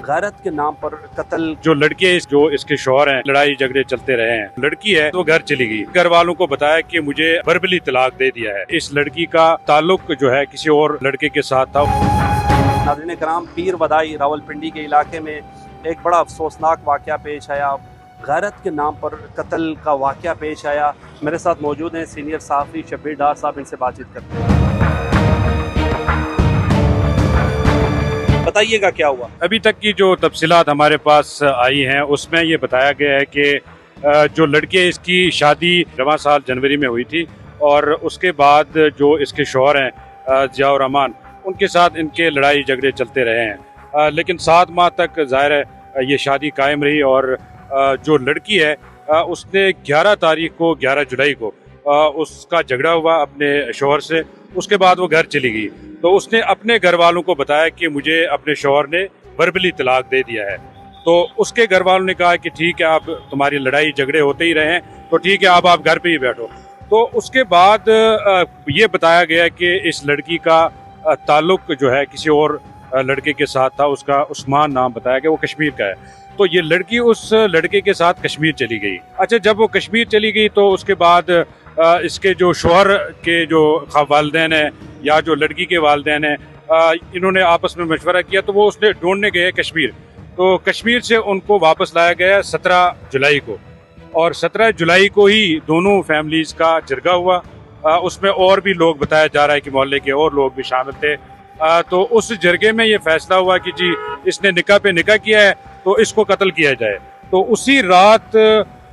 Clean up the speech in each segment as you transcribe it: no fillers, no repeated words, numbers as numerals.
गैरत के नाम पर कत्ल। जो लड़के जो इसके शौहर हैं, लड़ाई झगड़े चलते रहे हैं। लड़की है तो घर चली गई, घर वालों को बताया कि मुझे वर्बली तलाक दे दिया है। इस लड़की का ताल्लुक जो है किसी और लड़के के साथ था। नाज़रीन कराम, पीर बदाई रावलपिंडी के इलाके में एक बड़ा अफसोसनाक वाक़या पेश आया। गैरत के नाम पर कत्ल का वाक़या पेश आया। मेरे साथ मौजूद हैं सीनियर सहाफ़ी शब्बीर डार साहब, इनसे बातचीत करते हैं। बताइएगा क्या हुआ? अभी तक की जो तफसीलात हमारे पास आई हैं उसमें ये बताया गया है कि जो लड़के इसकी शादी रवां साल जनवरी में हुई थी और उसके बाद जो इसके शौहर हैं जियाउर रहमान, उनके साथ इनके लड़ाई झगड़े चलते रहे हैं। लेकिन 7 माह तक ज़ाहिर है ये शादी कायम रही और जो लड़की है उसने 11 तारीख को 11 जुलाई को उसका झगड़ा हुआ अपने शौहर से। उसके बाद वो घर चली गई तो उसने अपने घर वालों को बताया कि मुझे अपने शौहर ने वर्बली तलाक दे दिया है। तो उसके घर वालों ने कहा कि ठीक है, आप तुम्हारी लड़ाई झगड़े होते ही रहे हैं तो ठीक है, आप घर पे ही बैठो। तो उसके बाद ये बताया गया कि इस लड़की का ताल्लुक जो है किसी और लड़के के साथ था। उसका उस्मान नाम बताया गया, वो कश्मीर का है। तो ये लड़की उस लड़के के साथ कश्मीर चली गई। अच्छा, जब वो कश्मीर चली गई तो उसके बाद इसके जो शौहर के जो वालिदैन हैं या जो लड़की के वालिदैन हैं, इन्होंने आपस में मशवरा किया तो वो उसने ढूंढने गए कश्मीर। तो कश्मीर से उनको वापस लाया गया 17 जुलाई को और 17 जुलाई को ही दोनों फैमिलीज़ का जरगा हुआ। उसमें और भी लोग बताया जा रहा है कि मोहल्ले के और लोग भी शामिल थे। तो उस जरगे में ये फैसला हुआ कि जी इसने निकाह पे निकाह किया है तो इसको कत्ल किया जाए। तो उसी रात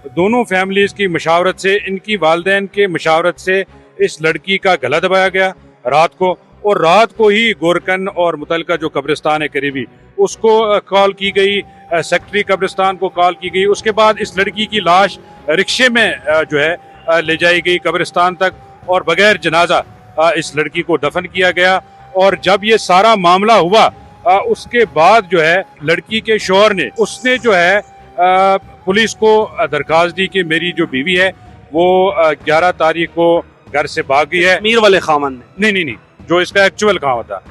दोनों फैमिलीज़ की मशावरत से, इनकी वालिदैन के मशावरत से इस लड़की का गला दबाया गया रात को, और रात को ही गोरकन और मुतलका जो कब्रिस्तान है करीबी, उसको कॉल की गई, सेक्रेटरी कब्रिस्तान को कॉल की गई। उसके बाद इस लड़की की लाश रिक्शे में जो है ले जाई गई कब्रिस्तान तक और बगैर जनाजा इस लड़की को दफन किया गया। और जब ये सारा मामला हुआ उसके बाद जो है लड़की के शौहर ने, उसने जो है पुलिस को दरखास्त दी कि मेरी जो बीवी है वो 11 तारीख को घर से भाग गई है। कश्मीर वाले खामन ने? नहीं, जो इसका एक्चुअल खावा था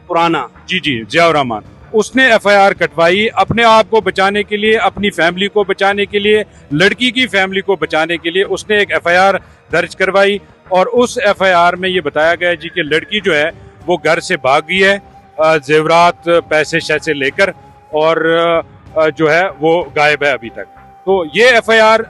पुराना। जी जियाउर रहमान, उसने FIR कटवाई अपने आप को बचाने के लिए, अपनी फैमिली को बचाने के लिए, लड़की की फैमिली को बचाने के लिए उसने एक FIR दर्ज करवाई। और उस FIR में ये बताया गया जी कि लड़की जो है वो घर से भाग गई है जेवरात पैसे शैसे लेकर और जो है वो गायब है अभी तक। तो ये FIR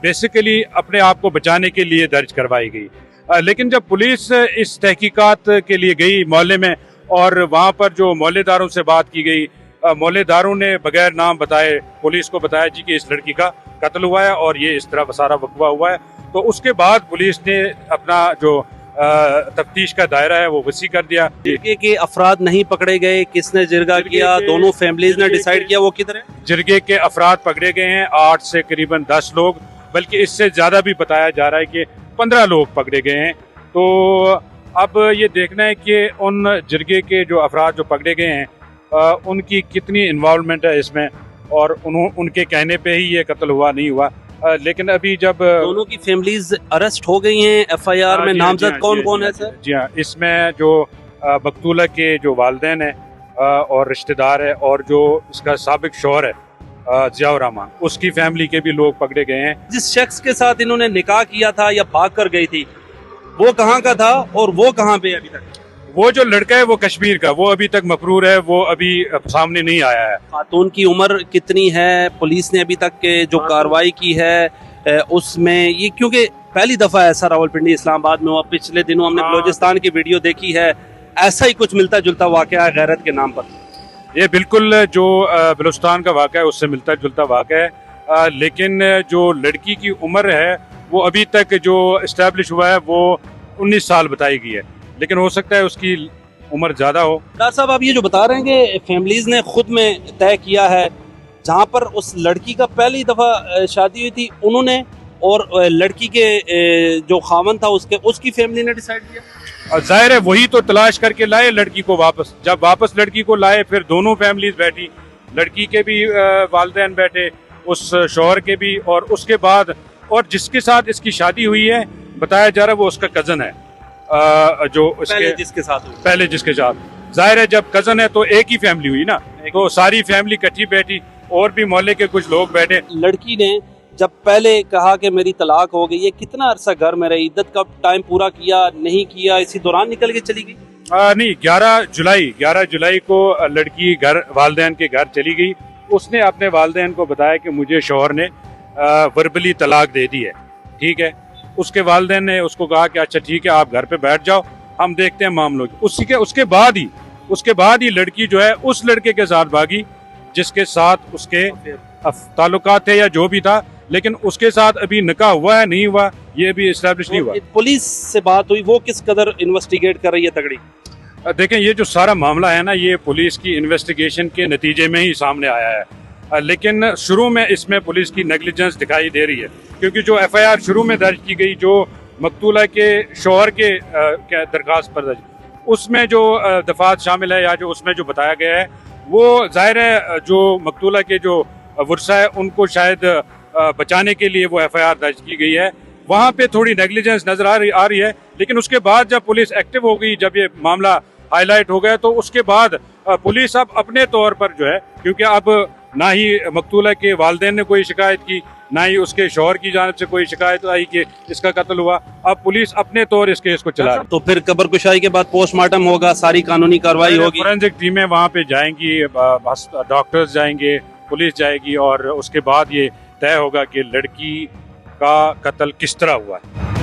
बेसिकली अपने आप को बचाने के लिए दर्ज करवाई गई। लेकिन जब पुलिस इस तहकीकात के लिए गई मोहल्ले में और वहाँ पर जो मोहल्लेदारों से बात की गई, मोहल्लेदारों ने बगैर नाम बताए पुलिस को बताया जी कि इस लड़की का कत्ल हुआ है और ये इस तरह सारा वकवा हुआ है। तो उसके बाद पुलिस ने अपना जो तफ्तीश का दायरा है वो वसी कर दिया। जिरगे के अफराद नहीं पकड़े गए, किसने जिरगा किया? दोनों फैमिलीज ने डिसाइड किया वो किधर है? जिरगे के अफराद पकड़े गए हैं 8 से करीबन 10 लोग, बल्कि इससे ज्यादा भी बताया जा रहा है कि 15 लोग पकड़े गए हैं। तो अब ये देखना है कि उन जिरगे के जो अफराद जो पकड़े गए हैं उनकी कितनी इन्वॉल्वमेंट है इसमें और उनके कहने पे ही ये कत्ल हुआ नहीं हुआ। लेकिन अभी जब दोनों की फैमिलीज अरेस्ट हो गई हैं, FIR में नामजद कौन कौन है सर? जी हाँ, इसमें जो मकतूला के जो वालिदैन है और रिश्तेदार है और जो इसका साबिक शौहर है जियाउर रहमान, उसकी फैमिली के भी लोग पकड़े गए हैं। जिस शख्स के साथ इन्होंने निकाह किया था या भाग कर गई थी वो कहाँ का था और वो कहाँ पे अभी तक? वो जो लड़का है वो कश्मीर का, वो अभी तक मफरूर है, वो अभी सामने नहीं आया है। खातून की उम्र कितनी है? पुलिस ने अभी तक के जो कार्रवाई की है उसमें ये, क्योंकि पहली दफा ऐसा रावलपिंडी इस्लामाबाद में हुआ, पिछले दिनों हमने बलूचिस्तान की वीडियो देखी है, ऐसा ही कुछ मिलता जुलता वाकया है गैरत के नाम पर। ये बिल्कुल जो बलूचिस्तान का वाकया है उससे मिलता जुलता वाकया है। लेकिन जो लड़की की उम्र है वो अभी तक जो इस्टेब्लिश हुआ है वो 19 साल बताई गई है, लेकिन हो सकता है उसकी उम्र ज़्यादा हो। डॉक्टर साहब, आप ये जो बता रहे हैं कि फैमिलीज ने खुद में तय किया है, जहाँ पर उस लड़की का पहली दफ़ा शादी हुई थी उन्होंने और लड़की के जो खामन था उसकी फैमिली ने डिसाइड किया। और जाहिर है वही तो तलाश करके लाए लड़की को वापस। जब वापस लड़की को लाए फिर दोनों फैमिलीज बैठी, लड़की के भी वालिदैन बैठे, उस शौहर के भी, और उसके बाद और जिसके साथ इसकी शादी हुई है बताया जा रहा है वो उसका कज़न है जो पहले जिसके साथ जाहिर है जब कजन है तो एक ही फैमिली हुई ना, तो सारी फैमिली इकट्ठी बैठी और भी मोहल्ले के कुछ लोग बैठे। लड़की ने जब पहले कहा कि मेरी तलाक हो गई है, कितना अरसा घर में रही, इद्दत का टाइम पूरा किया नहीं किया, इसी दौरान निकल के चली गई? नहीं, 11 जुलाई को लड़की घर वालदैन के घर चली गई। उसने अपने वालदैन को बताया कि मुझे शौहर ने वर्बली तलाक दे दी है, ठीक है। उसके वालदैन ने उसको कहा कि अच्छा ठीक है आप घर पे बैठ जाओ, हम देखते हैं मामलों की। उसके बाद ही लड़की जो है उस लड़के के साथ भागी जिसके साथ उसके ताल्लुकात थे या जो भी था, लेकिन उसके साथ अभी निकाह हुआ है नहीं हुआ ये भी एस्टैब्लिश नहीं हुआ। पुलिस से बात हुई, वो किस कदर इन्वेस्टिगेट कर रही है तगड़ी? देखें ये जो सारा मामला है ना, ये पुलिस की इन्वेस्टिगेशन के नतीजे में ही सामने आया है, लेकिन शुरू में इसमें पुलिस की नेग्लिजेंस दिखाई दे रही है, क्योंकि जो एफआईआर शुरू में दर्ज की गई जो मकतूला के शौहर के दरखास्त पर दर्ज, उसमें जो दफात शामिल है या जो उसमें जो बताया गया है वो जाहिर है जो मकतूला के जो वर्सा है उनको शायद बचाने के लिए वो एफआईआर दर्ज की गई है। वहाँ पे थोड़ी नेग्लिजेंस नजर आ रही है, लेकिन उसके बाद जब पुलिस एक्टिव हो गई, जब ये मामला हाईलाइट हो गया, तो उसके बाद पुलिस अब अपने तौर पर जो है, क्योंकि अब ना ही मकतूला के वालिदैन ने कोई शिकायत की, ना ही उसके शौहर की जानिब से कोई शिकायत आई कि इसका कत्ल हुआ, अब पुलिस अपने तौर इस केस को चला रही है। तो फिर कब्र कुशाई के बाद पोस्टमार्टम होगा, सारी कानूनी कार्रवाई होगी, फोरेंसिक टीमें वहाँ पे जाएंगी, डॉक्टर्स जाएंगे, पुलिस जाएगी और उसके बाद ये तय होगा कि लड़की का कत्ल किस तरह हुआ है।